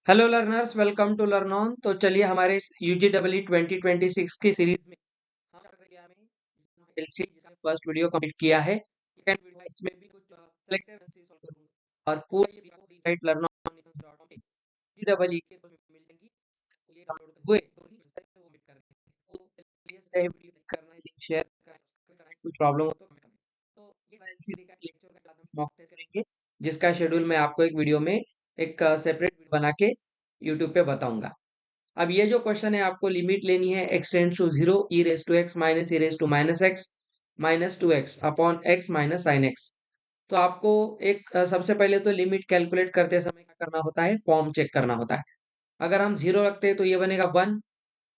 Hello learners, welcome to Learn On. तो चलिए हमारे इस यूजीडब्ल्यू 2026 की सीरीज में हम प्रक्रिया में एलसीडी जिसका फर्स्ट वीडियो कंप्लीट किया है। सेकंड वीडियो है, इसमें भी कुछ सिलेक्टेड एमसीक्यू सॉल्व करूंगा और पूरा ये video decide learn on UGW के तो मिल जाएगी। तो ये डाउनलोड हुए तो ही वेबसाइट पे वो मिट कर रहे हैं। तो चलिए ये वीडियो लाइक करना है, लिंक शेयर करना है, कुछ प्रॉब्लम हो तो कमेंट करना। तो ये एलसीडी का लेक्चर का साथ हम मॉक टेस्ट करेंगे, जिसका शेड्यूल मैं आपको एक वीडियो में एक सेपरेट बना के यूट्यूब पे बताऊंगा। अब ये जो क्वेश्चन है, आपको लिमिट लेनी है x tends to 0 e raise to x minus e raise to minus x minus 2x upon x minus sine x। तो आपको सबसे पहले तो लिमिट कैलकुलेट करते समय क्या करना होता है, फॉर्म चेक करना होता है। अगर हम 0 रखते हैं तो ये बनेगा 1,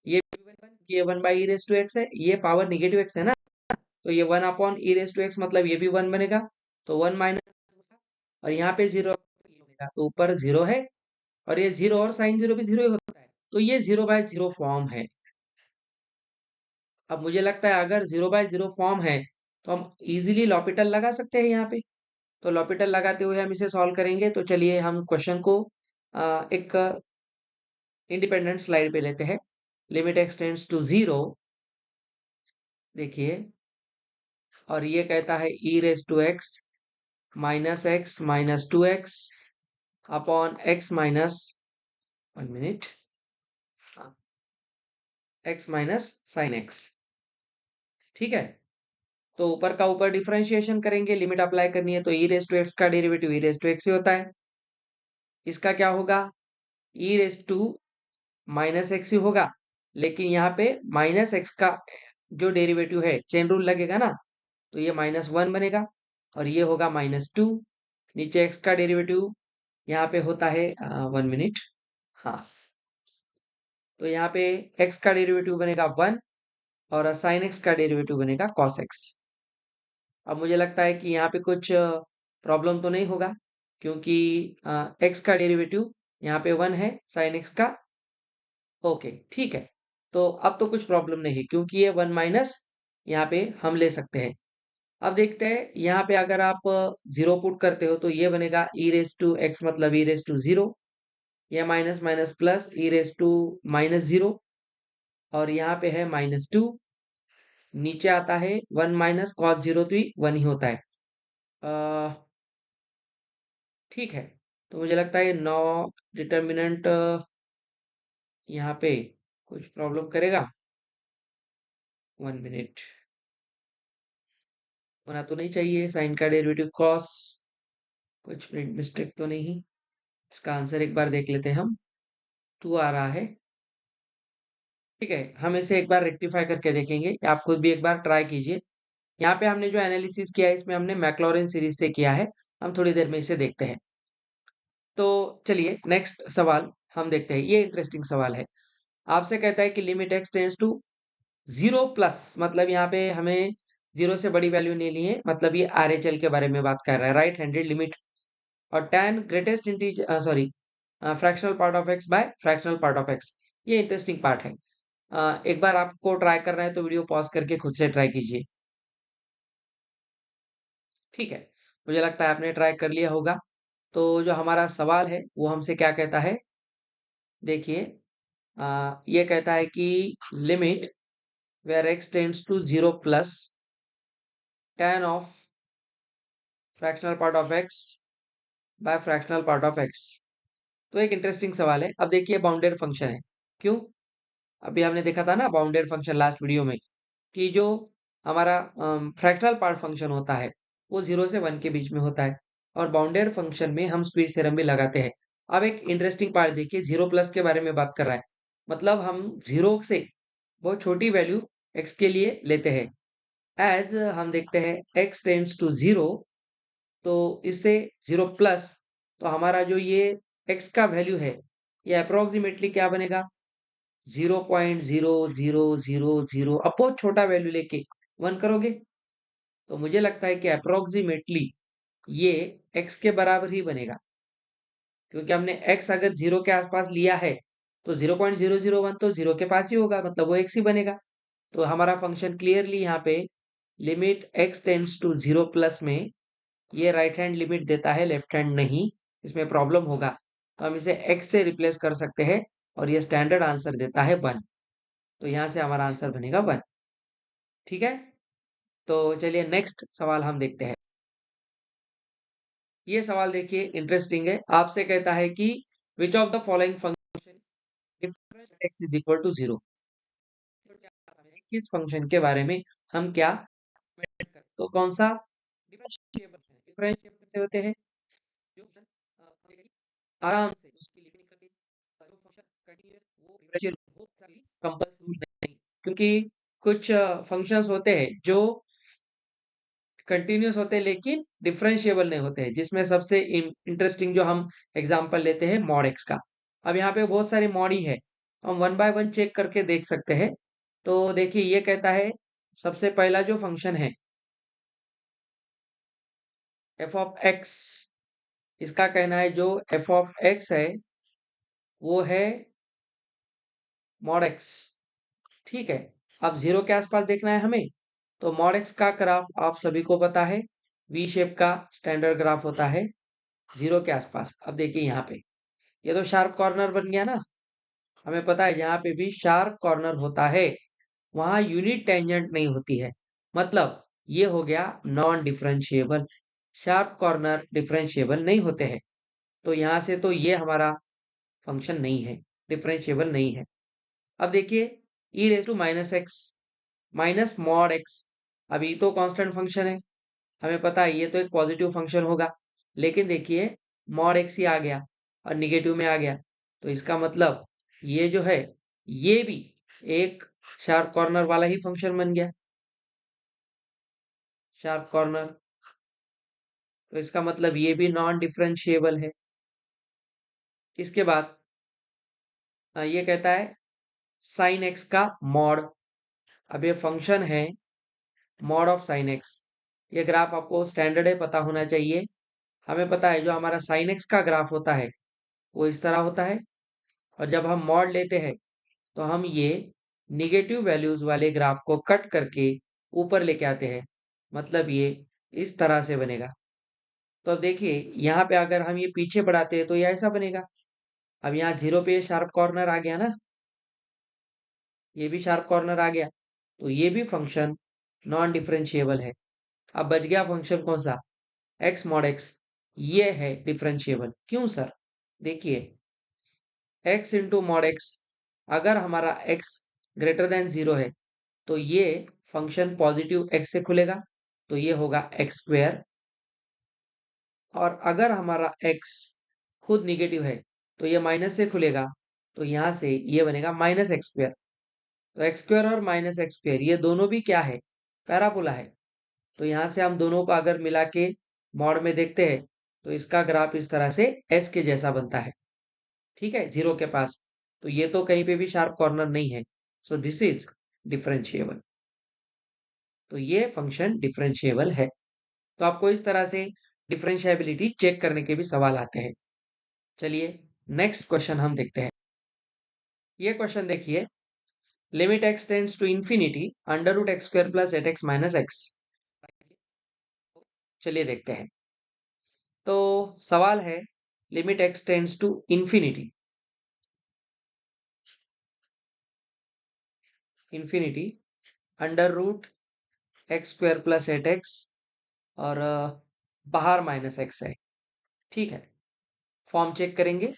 ये भी 1, ये 1 by e raise to x है, ये पावर नेगेटिव x है ना, तो ये 1 upon e raise to x मतलब ये भी 1 बनेगा। तो 1 माइनस, और यहाँ पे 0 बनेगा तो ऊपर 0 है, और ये 0 और साइन 0 भी 0 ही होता है, तो ये 0/0 फॉर्म है। अब मुझे लगता है अगर 0/0 फॉर्म है तो हम इजीली लॉपिटल लगा सकते हैं यहाँ पे। तो लॉपिटल लगाते हुए हम इसे सॉल्व करेंगे। तो चलिए हम क्वेश्चन को एक इंडिपेंडेंट स्लाइड पे लेते हैं। लिमिट एक्स टेंड्स टू 0, देखिए, और ये कहता है e raise to x minus 2x upon x minus, 1 minute, x minus sine x. ठीक है, तो ऊपर का ऊपर डिफरेंशिएशन करेंगे, लिमिट अप्लाई करनी है, तो ई रेज टू एक्स का derivative e raise to x ही होता है। इसका क्या होगा, e raise to minus x ही होगा, लेकिन यहाँ पे माइनस एक्स का जो डेरिवेटिव है, चेन रूल लगेगा ना, तो ये -1 बनेगा, और ये होगा -2। नीचे एक्स का डेरिवेटिव यहाँ पे होता है 1 मिनट, हाँ, तो यहाँ पे एक्स का डेरिवेटिव बनेगा 1, और साइन एक्स का डेरिवेटिव बनेगा कॉस एक्स। अब मुझे लगता है कि यहाँ पे कुछ प्रॉब्लम तो नहीं होगा, क्योंकि एक्स का डेरिवेटिव यहाँ पे 1 है, साइन एक्स का। ओके, ठीक है, तो अब तो कुछ प्रॉब्लम नहीं है, क्योंकि ये 1 माइनस यहाँ पे हम ले सकते हैं। अब देखते हैं, यहाँ पे अगर आप 0 पुट करते हो तो ये बनेगा ई रेज टू एक्स मतलब ई रेज टू 0, यह minus minus plus e raise to -0, और यहाँ पे है -2, नीचे आता है 1 माइनस कॉस 0, तो 1 ही होता है। ठीक है, तो मुझे लगता है 9 डिटर्मिनेंट यहाँ पे कुछ प्रॉब्लम करेगा। 1 मिनट, होना तो नहीं चाहिए, साइन का डेरिवेटिव कॉस, कुछ प्रिंट मिस्टेक तो नहीं। इसका आंसर एक बार देख लेते हैं हम, 2 आ रहा है। ठीक है, हम इसे एक बार रेक्टिफाई करके देखेंगे, आप खुद भी एक बार ट्राई कीजिए। यहाँ पे हमने जो एनालिसिस किया है, इसमें हमने मैक्लॉरिन सीरीज से किया है। हम थोड़ी देर में इसे देखते हैं। तो चलिए नेक्स्ट सवाल हम देखते हैं, ये इंटरेस्टिंग सवाल है। आपसे कहता है कि limit x tends to 0 plus, मतलब यहाँ पे हमें 0 से बड़ी वैल्यू नहीं ली है, मतलब ये आरएचएल के बारे में बात कर रहा है, राइट हैंडेड लिमिट, और tan greatest integer, sorry, fractional part of x by fractional part of x. ये इंटरेस्टिंग पार्ट है। एक बार आपको ट्राई करना है तो वीडियो पॉज करके खुद से ट्राई कीजिए। ठीक है, मुझे लगता है आपने ट्राई कर लिया होगा। तो जो हमारा सवाल है वो हमसे क्या कहता है, देखिए, ये कहता है कि limit where x tends to 0 plus tan of fractional part of x by fractional part of x. तो एक इंटरेस्टिंग सवाल है। अब देखिए, बाउंडेड फंक्शन है, क्यों, अभी हमने देखा था ना बाउंडेड फंक्शन लास्ट वीडियो में, कि जो हमारा फ्रैक्शनल पार्ट फंक्शन होता है वो 0 से 1 के बीच में होता है, और बाउंडेड फंक्शन में हम स्क्वीज थ्योरम भी लगाते हैं। अब एक इंटरेस्टिंग पार्ट देखिए, 0 प्लस के बारे में बात कर रहा है, मतलब हम 0 से बहुत छोटी वैल्यू x के लिए लेते हैं। एज हम देखते हैं x टेंड्स टू 0, तो इससे 0 प्लस, तो हमारा जो ये x का वैल्यू है, ये अप्रोक्सीमेटली क्या बनेगा, 0.0000। अब बहुत छोटा वैल्यू लेके 1 करोगे, तो मुझे लगता है कि अप्रोक्सीमेटली ये x के बराबर ही बनेगा, क्योंकि हमने x अगर 0 के आसपास लिया है तो 0.001 तो 0 के पास ही होगा, मतलब वो x ही बनेगा। तो हमारा फंक्शन क्लियरली यहाँ पे limit x tends to 0 plus में ये राइट हैंड लिमिट देता है, लेफ्ट हैंड नहीं, इसमें प्रॉब्लम होगा। तो हम इसे x से रिप्लेस कर सकते हैं और ये स्टैंडर्ड आंसर देता है 1। तो यहाँ से हमारा आंसर बनेगा 1। ठीक है, तो चलिए नेक्स्ट सवाल हम देखते हैं। ये सवाल देखिए इंटरेस्टिंग है। आपसे कहता है कि which of the following function difference x is equal to 0। किस फंक्शन के बारे में हम क्या तो कौन सा डिफरेंशिएबल है। डिफरेंशिएबल कैसे होते हैं, जो आराम से उसकी लिमिट निकल गई, जो फंक्शन कंटीन्यूअस वो डिफरेंशियल हो कंपल्स रूल नहीं, क्योंकि कुछ फंक्शंस होते हैं जो कंटिन्यूअस होते हैं लेकिन डिफरेंशिएबल नहीं होते हैं, जिसमें सबसे इंटरेस्टिंग जो हम एग्जांपल लेते हैं मॉड एक्स का। अब यहाँ पे बहुत सारे मॉड ही है, हम वन बाय वन चेक करके देख सकते हैं। तो देखिए ये कहता है सबसे पहला जो फंक्शन है एफ ऑफ एक्स, इसका कहना है जो एफ ऑफ एक्स है वो है मॉड एक्स। ठीक है, अब जीरो के आसपास देखना है हमें, तो मॉड एक्स का ग्राफ आप सभी को पता है वी शेप का स्टैंडर्ड ग्राफ होता है जीरो के आसपास। अब देखिए यहाँ पे ये तो शार्प कॉर्नर बन गया ना, हमें पता है जहाँ पे भी शार्प कॉर्नर होता है वहां यूनिट टेंजेंट नहीं होती है, मतलब ये हो गया non differentiable. Sharp corner differentiable नहीं होते हैं, तो यहाँ से तो ये हमारा फंक्शन नहीं है, डिफरेंशिएबल नहीं है। अब देखिए e raise to minus x minus mod x, अभी तो कांस्टेंट फंक्शन है, हमें पता है ये तो एक पॉजिटिव फंक्शन होगा, लेकिन देखिए मॉड एक्स ही आ गया और निगेटिव में आ गया, तो इसका मतलब ये जो है ये भी एक शार्प कॉर्नर वाला ही फंक्शन बन गया, शार्प कॉर्नर। तो इसका मतलब ये भी नॉन डिफरेंशिएबल है। इसके बाद ये कहता है साइन एक्स का मॉड। अब ये फंक्शन है मॉड ऑफ साइन एक्स, ये ग्राफ आपको स्टैंडर्ड है पता होना चाहिए। हमें पता है जो हमारा साइन एक्स का ग्राफ होता है वो इस तरह होता है, और जब हम मॉड लेते हैं तो हम ये निगेटिव वैल्यूज वाले ग्राफ को कट करके ऊपर लेके आते हैं, मतलब ये इस तरह से बनेगा। तो अब देखिए यहाँ पे अगर हम ये पीछे बढ़ाते हैं तो ये ऐसा बनेगा। अब यहाँ जीरो पे शार्प कॉर्नर आ गया ना, ये भी शार्प कॉर्नर आ गया, तो ये भी फंक्शन नॉन डिफरेंशिएबल है। अब बच गया फंक्शन कौन सा, एक्स मॉड एक्स, ये है डिफरेंशिएबल। क्यों सर, देखिए एक्स इंटू मॉड एक्स, अगर हमारा एक्स ग्रेटर देन जीरो है तो ये फंक्शन पॉजिटिव एक्स से खुलेगा, तो ये होगा एक्स स्क्वेयर। और अगर हमारा एक्स खुद निगेटिव है तो ये माइनस से खुलेगा, तो यहाँ से ये बनेगा माइनस एक्स स्क्वेयर। तो एक्स स्क्वेयर और माइनस एक्स स्क्वेयर ये दोनों भी क्या है, पैराबोला है। तो यहाँ से हम दोनों को अगर मिला के मॉड में देखते हैं तो इसका ग्राफ इस तरह से एस के जैसा बनता है। ठीक है, जीरो के पास, तो ये तो कहीं पे भी शार्प कॉर्नर नहीं है, सो दिस इज डिफरेंशिएबल। तो ये फंक्शन डिफरेंशिएबल है। तो आपको इस तरह से डिफरेंशिएबिलिटी चेक करने के भी सवाल आते हैं। चलिए नेक्स्ट क्वेश्चन हम देखते हैं। ये क्वेश्चन देखिए, limit x tends to infinity under root x square plus eight x minus x. चलिए देखते हैं। तो सवाल है limit x tends to infinity, infinity under root x square plus eight x, और बाहर माइनस एक्स है। ठीक है, फॉर्म चेक करेंगे।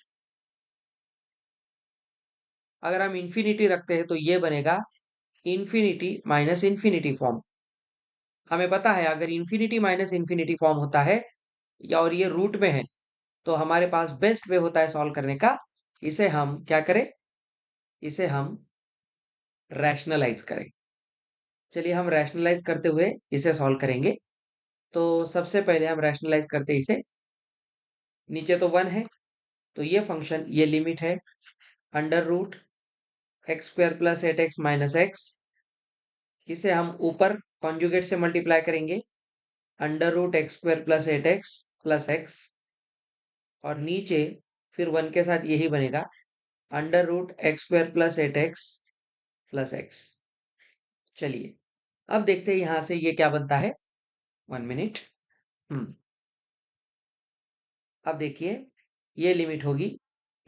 अगर हम इंफिनिटी रखते हैं तो ये बनेगा इंफिनिटी माइनस इंफिनिटी फॉर्म। हमें पता है अगर इंफिनिटी माइनस इंफिनिटी फॉर्म होता है या और ये रूट में है तो हमारे पास बेस्ट वे होता है सॉल्व करने का, इसे हम क्या करें, इसे हम रैशनलाइज करें। चलिए हम रैशनलाइज करते हुए इसे सॉल्व करेंगे। तो सबसे पहले हम रैशनलाइज करते इसे, नीचे तो 1 है तो ये फंक्शन ये लिमिट है under root x square plus eight x minus x, इसे हम ऊपर कॉन्जुगेट से मल्टीप्लाई करेंगे under root x square plus eight x plus x, और नीचे फिर 1 के साथ यही बनेगा under root x square plus eight x plus x. चलिए अब देखते हैं यहां से ये क्या बनता है, 1 मिनट। अब देखिए ये लिमिट होगी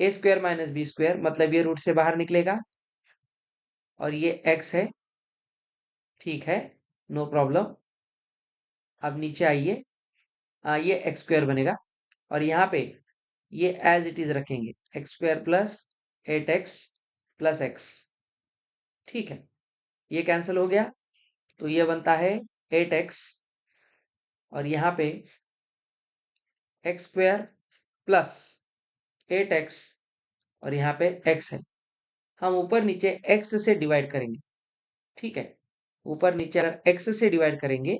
ए स्क्वायर माइनस बी स्क्वायर, मतलब ये रूट से बाहर निकलेगा और ये एक्स है, ठीक है, नो प्रॉब्लम। अब नीचे आइए, ये एक्स स्क्वायर बनेगा और यहाँ पे ये एज इट इज रखेंगे, x square plus 8x plus x, ठीक है, ये कैंसिल हो गया, तो ये बनता है 8x और यहाँ पे एक्स स्क्वायर प्लस 8x और यहाँ पे x है। हम ऊपर नीचे x से डिवाइड करेंगे, ठीक है, ऊपर नीचे अगर x से डिवाइड करेंगे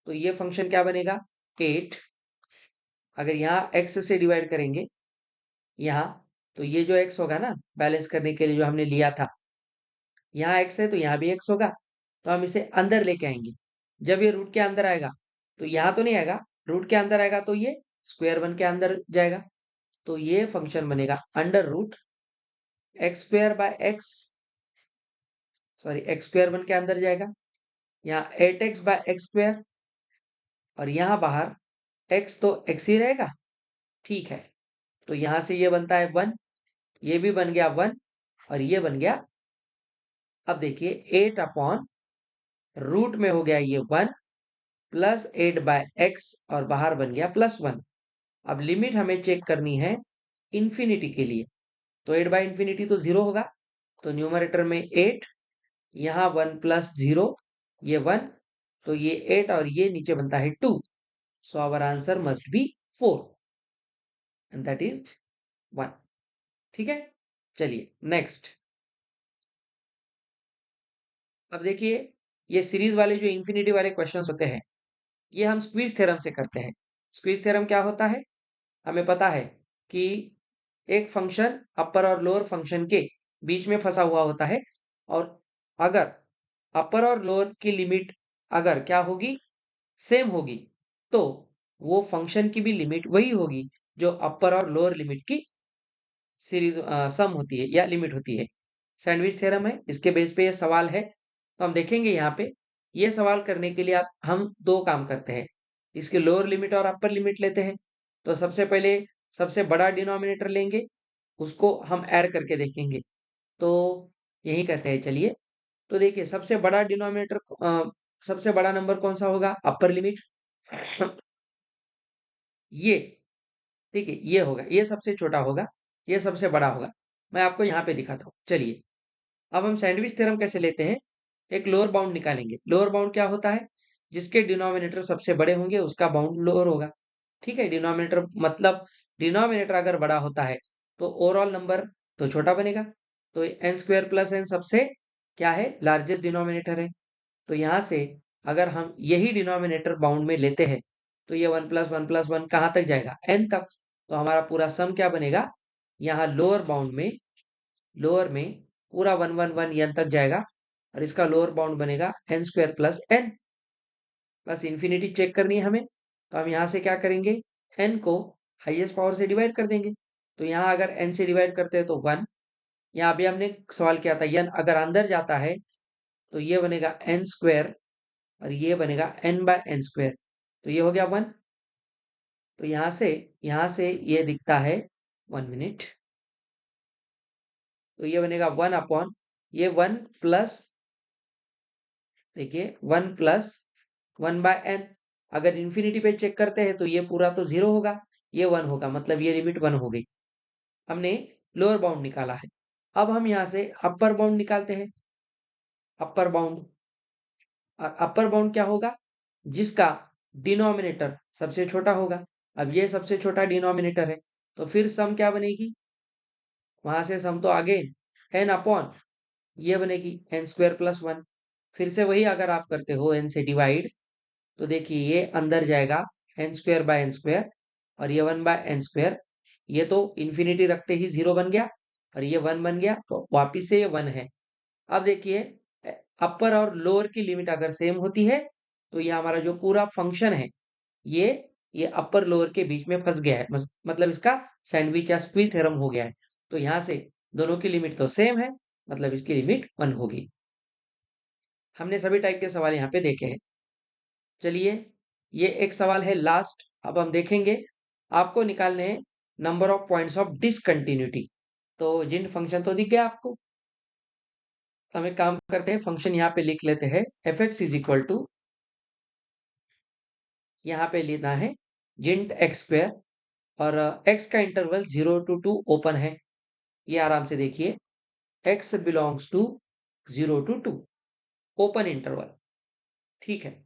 तो ये फंक्शन क्या बनेगा, 8। अगर यहाँ x से डिवाइड करेंगे यहाँ, तो ये जो x होगा ना, बैलेंस करने के लिए जो हमने लिया था, यहाँ x है तो यहाँ भी x होगा, तो हम इसे अंदर लेके आएंगे। जब ये रूट के अंदर आएगा तो यहाँ तो नहीं आएगा, रूट के अंदर आएगा तो ये स्क्वायर वन के अंदर जाएगा, तो ये फंक्शन बनेगा under root x square by x, sorry x square one के अंदर जाएगा, यहाँ 8x बाय एक्स स्क्वायर और यहाँ बाहर x तो x ही रहेगा, ठीक है, तो यहाँ से ये बनता है 1, ये भी बन गया 1 और ये बन गया, अब देखिए 8 अपॉन रूट में हो गया ये 1 प्लस 8 बाय एक्स और बाहर बन गया प्लस 1। अब लिमिट हमें चेक करनी है इंफिनिटी के लिए, तो 8 बाय इंफिनिटी तो 0 होगा, तो न्यूमरेटर में 8, यहाँ 1 प्लस 0, ये 1, तो ये 8 और ये नीचे बनता है 2, so our answer must be 4 and that is 1, ठीक है। चलिए नेक्स्ट, अब देखिए ये सीरीज वाले जो इंफिनिटी वाले क्वेश्चंस होते हैं, ये हम स्क्वीज थ्योरम से करते हैं। स्क्वीज थ्योरम क्या होता है, हमें पता है कि एक फंक्शन अपर और लोअर फंक्शन के बीच में फंसा हुआ होता है, और अगर अपर और लोअर की लिमिट अगर क्या होगी, सेम होगी, तो वो फंक्शन की भी लिमिट वही होगी जो अपर और लोअर लिमिट की सीरीज सम होती है या लिमिट होती है। सैंडविच थ्योरम है, इसके बेस पे ये सवाल है, तो हम देखेंगे यहाँ पे ये सवाल करने के लिए हम दो काम करते हैं, इसकी लोअर लिमिट और अपर लिमिट लेते हैं। तो सबसे पहले सबसे बड़ा डिनोमिनेटर लेंगे, उसको हम ऐड करके देखेंगे, तो यही करते हैं। चलिए, तो देखिए सबसे बड़ा डिनोमिनेटर, सबसे बड़ा नंबर कौन सा होगा, अपर लिमिट ये, ठीक है, ये होगा, ये सबसे छोटा होगा, ये सबसे बड़ा होगा। मैं आपको यहाँ पे दिखाता हूँ। चलिए, अब हम सैंडविच थ्योरम कैसे लेते हैं, एक लोअर बाउंड निकालेंगे। लोअर बाउंड क्या होता है, जिसके डिनोमिनेटर सबसे बड़े होंगे उसका बाउंड लोअर होगा, ठीक है। डिनोमिनेटर मतलब डिनोमिनेटर अगर बड़ा होता है तो ओवरऑल नंबर तो छोटा बनेगा, तो एन स्क्वायर प्लस एन सबसे क्या है, लार्जेस्ट डिनोमिनेटर है। तो यहाँ से अगर हम यही डिनोमिनेटर बाउंड में लेते हैं तो ये 1 + 1 + 1 कहाँ तक जाएगा, n तक, तो हमारा पूरा सम क्या बनेगा, यहाँ लोअर बाउंड में, लोअर में पूरा 1 1 1 n तक जाएगा और इसका लोअर बाउंड बनेगा n स्क्वायर प्लस n, बस इन्फिनिटी चेक करनी है हमें, तो हम यहाँ से क्या करेंगे, n को हाईएस्ट पावर से डिवाइड कर देंगे, तो यहाँ अगर n से डिवाइड करते हैं तो 1, यहाँ भी हमने सवाल किया था n अगर अंदर जाता है तो ये बनेगा n स्क्वायर और ये बनेगा n बाय n स्क्वायर, तो ये हो गया 1, तो यहाँ से ये दिखता है, 1 मिनट, तो ये बनेगा 1 अपॉन ये 1 प्लस, देखिए 1 प्लस 1/n, अगर इंफिनिटी पे चेक करते हैं तो ये पूरा तो 0 होगा, ये 1 होगा, मतलब ये लिमिट 1 हो गई। हमने लोअर बाउंड निकाला है, अब हम यहाँ से अपर बाउंड निकालते हैं। अपर बाउंड, अपर बाउंड क्या होगा, जिसका डिनोमिनेटर सबसे छोटा होगा। अब ये सबसे छोटा डिनोमिनेटर है, तो फिर सम क्या बनेगी, वहां से सम तो आगे n अपॉन ये बनेगी n स्क्वायर प्लस 1, फिर से वही अगर आप करते हो n से डिवाइड, तो देखिए ये अंदर जाएगा n square by n square और ये 1/n स्क्वायर, ये तो इंफिनिटी रखते ही 0 बन गया और ये 1 बन गया, तो वापिस से ये 1 है। अब देखिए अपर और लोअर की लिमिट अगर सेम होती है तो ये हमारा जो पूरा फंक्शन है, ये ये अपर लोअर के बीच में फंस गया है, मतलब इसका सैंडविच या स्क्वीज थ्योरम हो गया है। तो यहाँ से दोनों की लिमिट तो सेम है, मतलब इसकी लिमिट 1 होगी। हमने सभी टाइप के सवाल यहाँ पे देखे हैं। चलिए, ये एक सवाल है लास्ट, अब हम देखेंगे, आपको निकालने हैं number of points of discontinuity. तो जिन फंक्शन तो दिख गया आपको। हम एक काम करते हैं, फंक्शन यहाँ पे लिख लेते हैं, f x is equal to, यहाँ पे लेना है जिंट एक्स स्क्वेयर, और एक्स का इंटरवल 0 to 2 ओपन है। ये आराम से देखिए, x belongs to 0 to 2 open interval. ठीक है,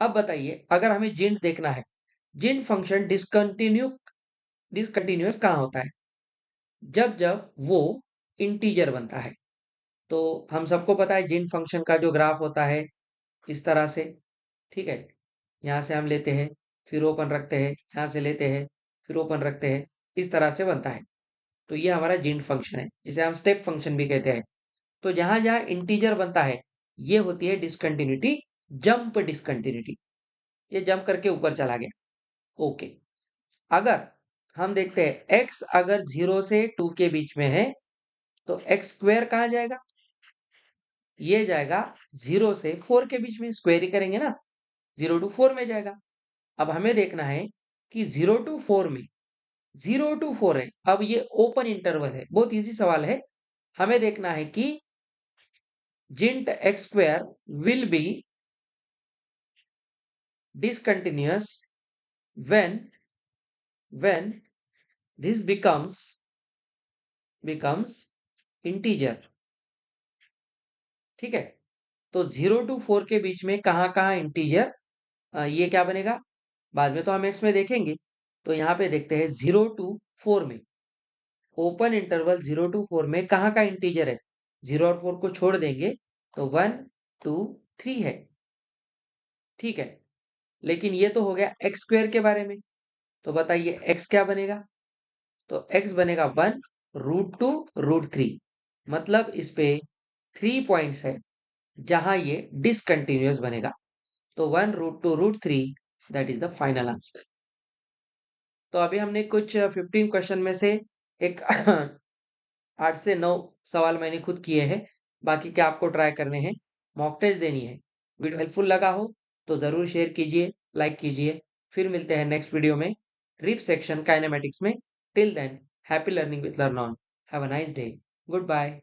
अब बताइए अगर हमें जिंट देखना है, जिंट फंक्शन डिसकंटिन्यूअस कहाँ होता है? जब जब वो इंटीजर बनता है। तो हम सबको पता है जिन फंक्शन का जो ग्राफ होता है इस तरह से, ठीक है, यहाँ से हम लेते हैं, फिर ओपन रखते हैं, यहाँ से लेते हैं, फिर ओपन रखते हैं, इस तरह से बनता है। तो ये हमारा जिन फंक्शन है, जिसे हम स्टेप फंक्शन भी कहते हैं। तो जहां जहां इंटीजर बनता है, ये होती है डिसकंटिन्यूटी, जंप डिसकंटिन्यूटी। ये जंप करके ऊपर चला गया। ओके, अगर हम देखते हैं x अगर 0 से 2 के बीच में है, तो एक्स स्क्वेयर कहाँ जाएगा? ये जाएगा 0 से 4 के बीच में, स्क्वेयर ही करेंगे ना, 0 to 4 में जाएगा। अब हमें देखना है कि 0 to 4 में, 0 to 4 है, अब ये ओपन इंटरवल है, बहुत इजी सवाल है। हमें देखना है कि जिंट x square will be discontinuous when this becomes integer। ठीक है, तो 0 to 4 के बीच में कहाँ कहाँ इंटीजर, ये क्या बनेगा बाद में तो हम एक्स में देखेंगे। तो यहाँ पे देखते हैं 0 to 4 में, ओपन इंटरवल 0 to 4 में कहाँ का इंटीजर है, 0 और 4 को छोड़ देंगे तो 1 2 3 है। ठीक है, लेकिन ये तो हो गया एक्स स्क्वेयर के बारे में। तो बताइए एक्स क्या बनेगा? तो एक्स बनेगा 1 √2 √3, मतलब इस पे 3 पॉइंट्स है जहां ये डिसकंटिन्यूअस बनेगा। तो 1 √2 √3, that is the final answer. तो अभी हमने कुछ 15 क्वेश्चन में से एक 8 से 9 सवाल मैंने खुद किए हैं, बाकी के आपको ट्राई करने हैं, मॉक टेस्ट देनी है। वीडियो हेल्पफुल लगा हो तो जरूर शेयर कीजिए, लाइक कीजिए। फिर मिलते हैं नेक्स्ट वीडियो में, रिप सेक्शन काइनेमेटिक्स में। Till then, happy learning with Learn On. Have a nice day. Good bye.